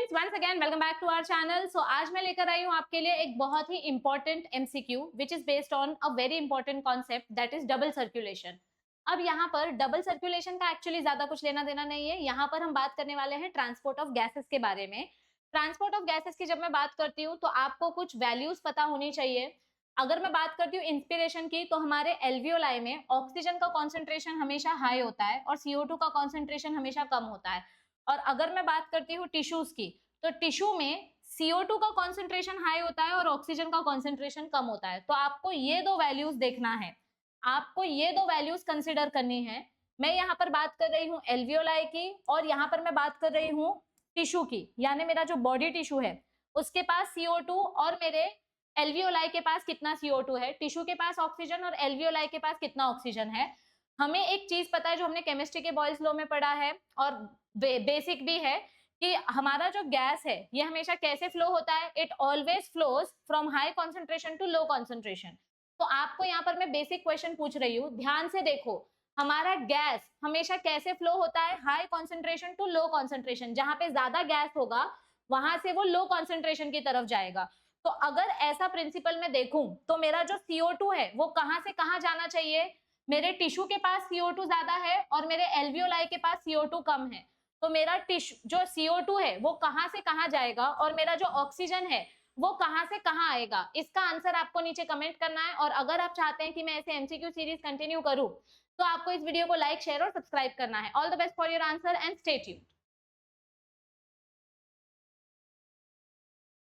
Friends, once again welcome back to our channel. So आज मैं लेकर आई हूँ आपके लिए एक बहुत ही important MCQ which is based on a very important concept that is double circulation. अब यहाँ पर डबल सर्कुलेशन का एक्चुअली ज्यादा कुछ लेना देना नहीं है। यहाँ पर हम बात करने वाले हैं ट्रांसपोर्ट ऑफ गैसेस के बारे में। ट्रांसपोर्ट ऑफ गैसेस की जब मैं बात करती हूँ तो आपको कुछ वैल्यूज पता होनी चाहिए। अगर मैं बात करती हूँ इंस्पिरेशन की, तो हमारे एल्वियोलाई में ऑक्सीजन का कॉन्सेंट्रेशन हमेशा हाई होता है और CO2 का कॉन्सेंट्रेशन हमेशा कम होता है। और अगर मैं बात करती हूँ टिश्यूज की, तो टिश्यू में CO2 का कॉन्सेंट्रेशन हाई होता है और ऑक्सीजन का कॉन्सेंट्रेशन कम होता है। तो आपको ये दो वैल्यूज देखना है, आपको ये दो वैल्यूज कंसिडर करनी है। मैं यहाँ पर बात कर रही हूँ एल्वियोलाई की और यहाँ पर मैं बात कर रही हूँ टिश्यू की, यानी मेरा जो बॉडी टिश्यू है उसके पास CO2 और मेरे एल्वियोलाई के पास कितना CO2 है, टिश्यू के पास ऑक्सीजन और एल्वियोलाई के पास कितना ऑक्सीजन है। हमें एक चीज पता है जो हमने केमिस्ट्री के बॉयल्स लॉ में पढ़ा है और बेसिक भी है कि हमारा जो गैस है ये हमेशा कैसे फ्लो होता है, it always flows from high concentration to low concentration. तो आपको यहाँ पर मैं बेसिक क्वेश्चन पूछ रही हूँ, ध्यान से देखो, हमारा गैस हमेशा कैसे फ्लो होता है, high concentration to low concentration. जहां पे ज्यादा गैस होगा वहां से वो लो कॉन्सेंट्रेशन की तरफ जाएगा। तो अगर ऐसा प्रिंसिपल मैं देखूं तो मेरा जो CO2 है वो कहां से कहां जाना चाहिए, मेरे टिश्यू के पास CO2 ज्यादा है और मेरे एल्वियोलाई के पास CO2 कम है। तो मेरा टिश्यू जो CO2 है वो कहां से कहां जाएगा और मेरा जो ऑक्सीजन है वो कहां से कहां आएगा, इसका आंसर आपको नीचे कमेंट करना है। और अगर आप चाहते हैं कि मैं ऐसे MCQ सीरीज कंटिन्यू करूं तो आपको इस वीडियो को लाइक, शेयर और सब्सक्राइब करना है। All the best for your answer and stay tuned.